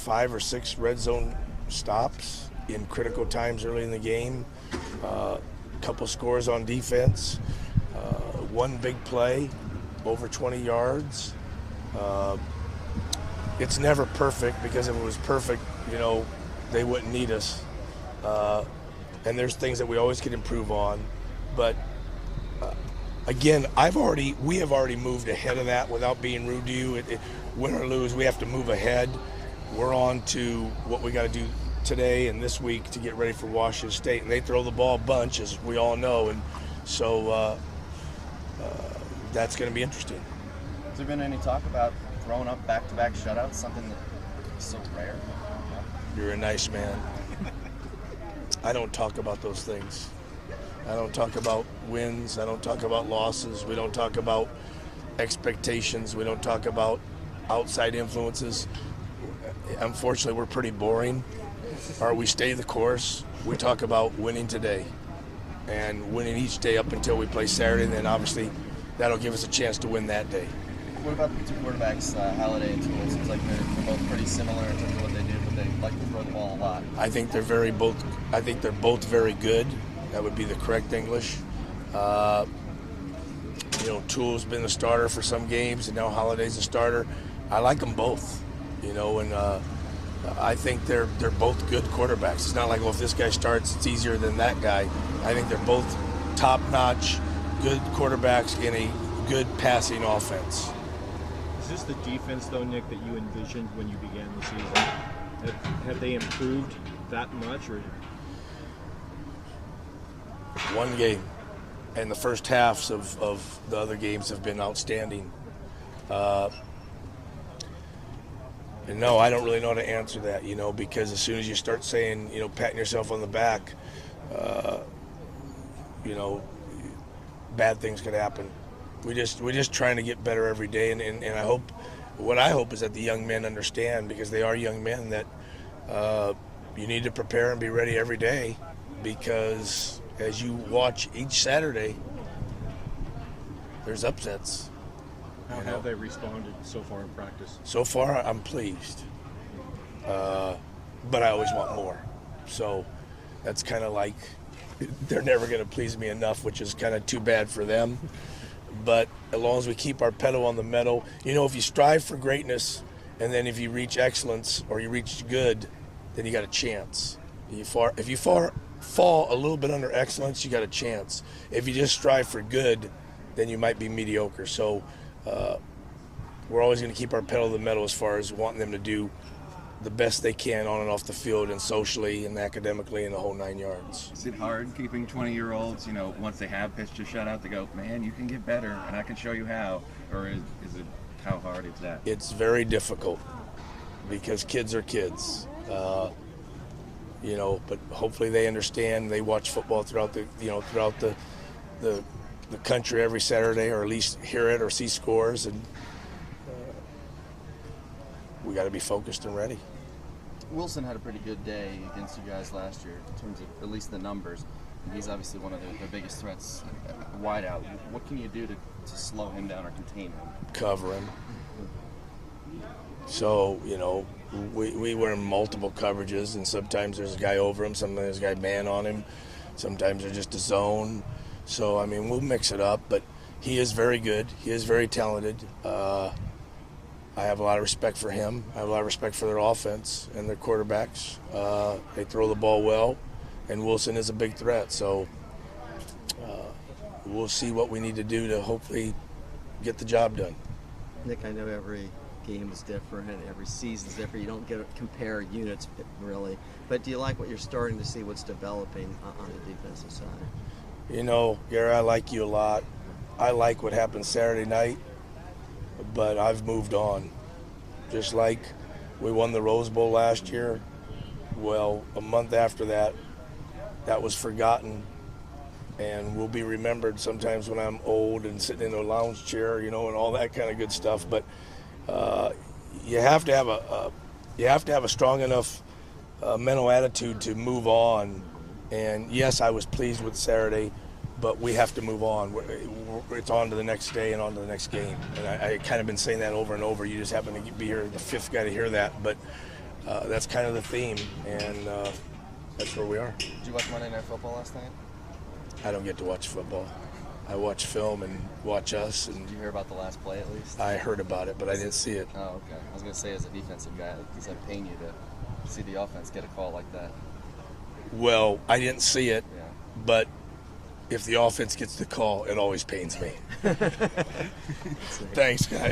5 or 6 red zone stops in critical times early in the game, couple scores on defense, one big play, over 20 yards. It's never perfect, because if it was perfect, they wouldn't need us. And there's things that we always can improve on. But again, we have already moved ahead of that without being rude to you. Win or lose, we have to move ahead. We're on to what we got to do today and this week to get ready for Washington State. And they throw the ball a bunch, as we all know. And so that's going to be interesting. Has there been any talk about throwing up back-to-back shutouts, something that's so rare? You're a nice man. I don't talk about those things. I don't talk about wins. I don't talk about losses. We don't talk about expectations. We don't talk about outside influences. Unfortunately, we're pretty boring. Or we stay the course. We talk about winning today and winning each day up until we play Saturday, and then obviously that'll give us a chance to win that day. What about the two quarterbacks, Halliday and Tuel? It seems like they're both pretty similar in terms of what they do, but they like to throw the ball a lot. I think they're both very good. That would be the correct English. Tuel's been the starter for some games, and now Halliday's the starter. I like them both, and I think they're both good quarterbacks. It's not like, well, if this guy starts, it's easier than that guy. I think they're both top-notch, good quarterbacks in a good passing offense. Is this the defense, though, Nick, that you envisioned when you began the season? Have they improved that much? Or one game, and the first halves of the other games have been outstanding. And no, I don't really know how to answer that, because as soon as you start saying, patting yourself on the back, bad things could happen. We're just trying to get better every day, and I hope is that the young men understand, because they are young men, that you need to prepare and be ready every day, because as you watch each Saturday, there's upsets. How have they responded so far in practice? So far, I'm pleased, but I always want more. So that's kind of like, they're never going to please me enough, which is kind of too bad for them. But as long as we keep our pedal on the metal, if you strive for greatness, and then if you reach excellence or you reach good, then you got a chance. If you fall a little bit under excellence, you got a chance. If you just strive for good, then you might be mediocre. So we're always going to keep our pedal to the metal as far as wanting them to do the best they can on and off the field, and socially and academically, and the whole 9 yards. Is it hard keeping 20-year-olds, once they have pitched a shutout, to go, man, you can get better, and I can show you how? Or is it, how hard is that? It's very difficult, because kids are kids. But hopefully they understand. They watch football throughout the country every Saturday, or at least hear it or see scores, and we got to be focused and ready. Wilson had a pretty good day against you guys last year in terms of at least the numbers. And he's obviously one of the biggest threats wide out. What can you do to slow him down or contain him? Cover him. So, we were in multiple coverages, and sometimes there's a guy over him, sometimes there's a guy man on him, sometimes there's just a zone. So, we'll mix it up, but he is very good. He is very talented. I have a lot of respect for him. I have a lot of respect for their offense and their quarterbacks. They throw the ball well, and Wilson is a big threat. So we'll see what we need to do to hopefully get the job done. Nick, I know every game is different, every season is different. You don't get to compare units really. But do you like what you're starting to see, what's developing on the defensive side? Gary, I like you a lot. I like what happened Saturday night, but I've moved on. Just like we won the Rose Bowl last year, well, a month after that, that was forgotten, and will be remembered sometimes when I'm old and sitting in a lounge chair, and all that kind of good stuff. But you have to have a strong enough mental attitude to move on. And yes, I was pleased with Saturday, but we have to move on. It's on to the next day and on to the next game. And I kind of been saying that over and over. You just happen to be here, the fifth guy to hear that. But that's kind of the theme, and that's where we are. Did you watch Monday Night Football last night? I don't get to watch football. I watch film and watch us, and Did you hear about the last play at least? I heard about it, but I didn't see it. Oh, okay. I was going to say, as a defensive guy, does that pain you to see the offense get a call like that? Well, I didn't see it, Yeah. but if the offense gets the call, it always pains me. Thanks, guys.